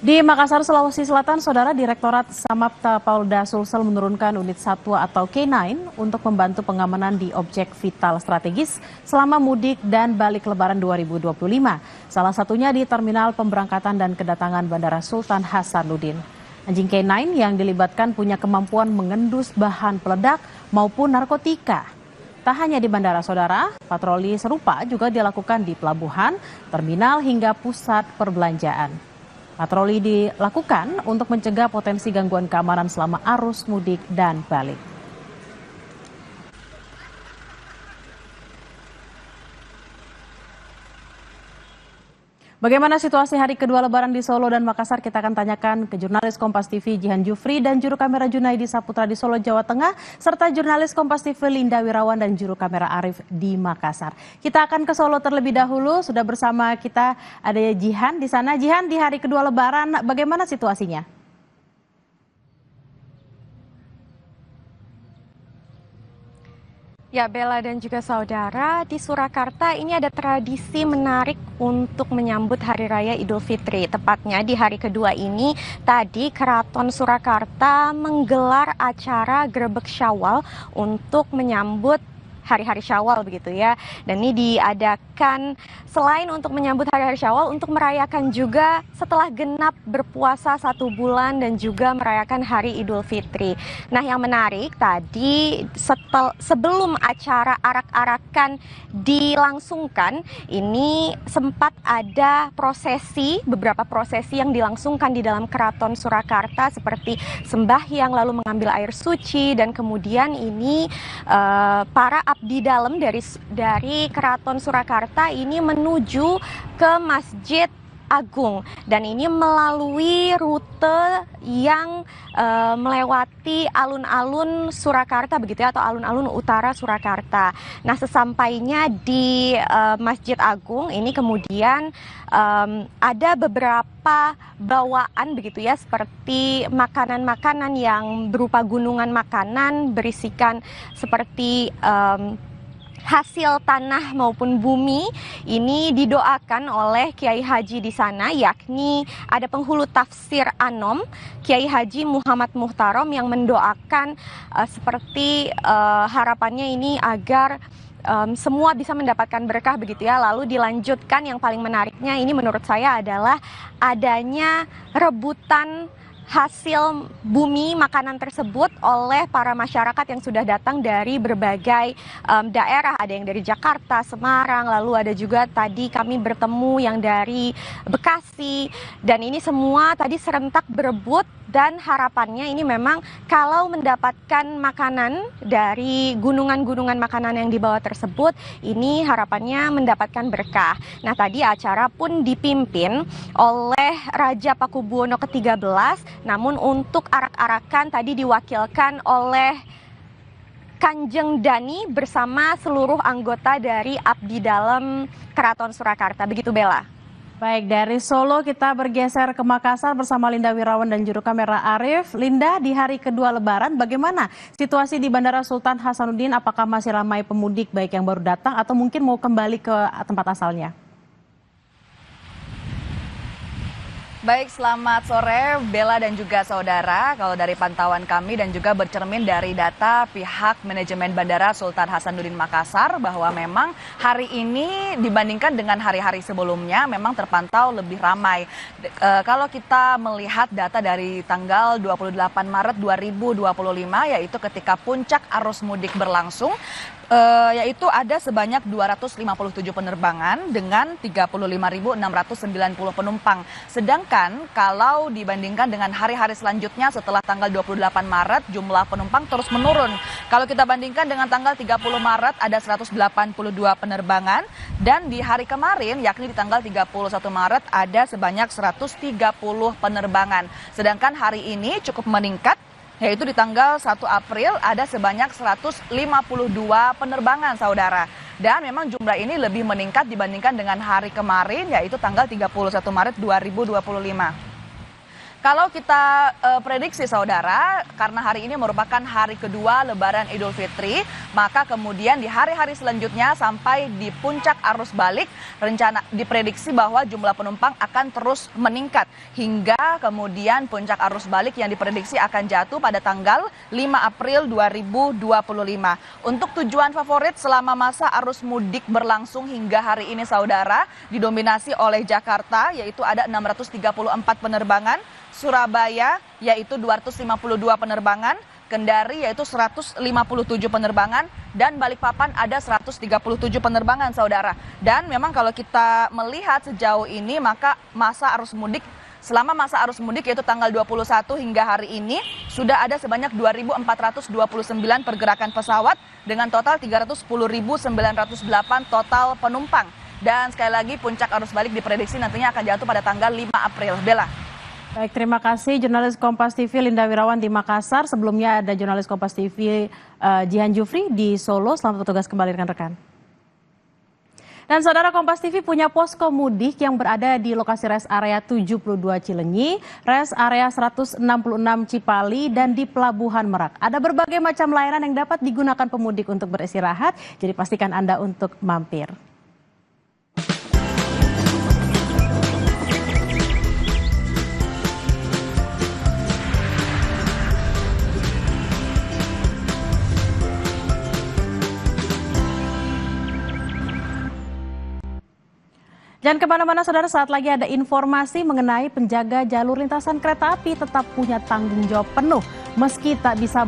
Di Makassar, Sulawesi Selatan, Saudara Direktorat Samapta Polda Sulsel menurunkan unit satwa atau K9 untuk membantu pengamanan di objek vital strategis selama mudik dan balik Lebaran 2025. Salah satunya di Terminal Pemberangkatan dan Kedatangan Bandara Sultan Hasanuddin. Anjing K9 yang dilibatkan punya kemampuan mengendus bahan peledak maupun narkotika. Tak hanya di bandara, Saudara, patroli serupa juga dilakukan di pelabuhan, terminal hingga pusat perbelanjaan. Patroli dilakukan untuk mencegah potensi gangguan keamanan selama arus mudik dan balik. Bagaimana situasi hari kedua Lebaran di Solo dan Makassar? Kita akan tanyakan ke jurnalis Kompas TV Jihan Jufri dan juru kamera Junaidi Saputra di Solo, Jawa Tengah, serta jurnalis Kompas TV Linda Wirawan dan juru kamera Arif di Makassar. Kita akan ke Solo terlebih dahulu. Sudah bersama kita ada Jihan di sana. Jihan, di hari kedua Lebaran, bagaimana situasinya? Ya, Bella dan juga saudara, di Surakarta ini ada tradisi menarik untuk menyambut Hari Raya Idul Fitri. Tepatnya di hari kedua ini, tadi Keraton Surakarta menggelar acara Grebek Syawal untuk menyambut hari-hari Syawal begitu ya. Dan ini diadakan selain untuk menyambut hari-hari Syawal, untuk merayakan juga setelah genap berpuasa 1 bulan dan juga merayakan Hari Idul Fitri. Nah, yang menarik tadi sebelum acara arak-arakan dilangsungkan, ini sempat ada beberapa prosesi yang dilangsungkan di dalam Keraton Surakarta seperti sembahyang lalu mengambil air suci, dan kemudian ini para abdi dalam dari Keraton Surakarta ini menuju ke Masjid Agung, dan ini melalui rute yang melewati alun-alun Surakarta begitu ya, atau alun-alun utara Surakarta. Nah, sesampainya di Masjid Agung ini kemudian ada beberapa bawaan begitu ya, seperti makanan-makanan yang berupa gunungan makanan berisikan seperti hasil tanah maupun bumi. Ini didoakan oleh Kiai Haji di sana, yakni ada penghulu tafsir Anom, Kiai Haji Muhammad Muhtarom, yang mendoakan seperti harapannya ini agar semua bisa mendapatkan berkah begitu ya. Lalu dilanjutkan, yang paling menariknya ini menurut saya adalah adanya rebutan hasil bumi makanan tersebut oleh para masyarakat yang sudah datang dari berbagai daerah. Ada yang dari Jakarta, Semarang, lalu ada juga tadi kami bertemu yang dari Bekasi, dan ini semua tadi serentak berebut. Dan harapannya ini memang kalau mendapatkan makanan dari gunungan-gunungan makanan yang dibawa tersebut, ini harapannya mendapatkan berkah. Nah, tadi acara pun dipimpin oleh Raja Pakubuwono ke-13, namun untuk arak-arakan tadi diwakilkan oleh Kanjeng Dani bersama seluruh anggota dari abdi dalam Keraton Surakarta. Begitu, Bella. Baik, dari Solo kita bergeser ke Makassar bersama Linda Wirawan dan juru kamera Arif. Linda, di hari kedua Lebaran, bagaimana situasi di Bandara Sultan Hasanuddin? Apakah masih ramai pemudik baik yang baru datang atau mungkin mau kembali ke tempat asalnya? Baik, selamat sore Bella dan juga saudara. Kalau dari pantauan kami dan juga bercermin dari data pihak manajemen Bandara Sultan Hasanuddin Makassar, bahwa memang hari ini dibandingkan dengan hari-hari sebelumnya memang terpantau lebih ramai. Kalau kita melihat data dari tanggal 28 Maret 2025, yaitu ketika puncak arus mudik berlangsung, yaitu ada sebanyak 257 penerbangan dengan 35.690 penumpang. Sedangkan kalau dibandingkan dengan hari-hari selanjutnya setelah tanggal 28 Maret, jumlah penumpang terus menurun. Kalau kita bandingkan dengan tanggal 30 Maret ada 182 penerbangan, dan di hari kemarin yakni di tanggal 31 Maret ada sebanyak 130 penerbangan. Sedangkan hari ini cukup meningkat, yaitu di tanggal 1 April ada sebanyak 152 penerbangan, saudara. Dan memang jumlah ini lebih meningkat dibandingkan dengan hari kemarin, yaitu tanggal 31 Maret 2025. Kalau kita prediksi saudara, karena hari ini merupakan hari kedua Lebaran Idul Fitri, maka kemudian di hari-hari selanjutnya sampai di puncak arus balik, rencana diprediksi bahwa jumlah penumpang akan terus meningkat hingga kemudian puncak arus balik yang diprediksi akan jatuh pada tanggal 5 April 2025. Untuk tujuan favorit selama masa arus mudik berlangsung hingga hari ini saudara, didominasi oleh Jakarta yaitu ada 634 penerbangan, Surabaya yaitu 252 penerbangan, Kendari yaitu 157 penerbangan, dan Balikpapan ada 137 penerbangan saudara. Dan memang kalau kita melihat sejauh ini maka selama masa arus mudik yaitu tanggal 21 hingga hari ini sudah ada sebanyak 2.429 pergerakan pesawat dengan total 310.908 total penumpang. Dan sekali lagi puncak arus balik diprediksi nantinya akan jatuh pada tanggal 5 April. Bella. Baik, terima kasih jurnalis Kompas TV Linda Wirawan di Makassar. Sebelumnya ada jurnalis Kompas TV Jihan Jufri di Solo. Selamat bertugas kembali rekan-rekan. Dan saudara, Kompas TV punya posko mudik yang berada di lokasi rest area 72 Cilenyi, rest area 166 Cipali, dan di Pelabuhan Merak. Ada berbagai macam layanan yang dapat digunakan pemudik untuk beristirahat, jadi pastikan Anda untuk mampir. Dan kemana-mana saudara, saat lagi ada informasi mengenai penjaga jalur lintasan kereta api tetap punya tanggung jawab penuh meski tak bisa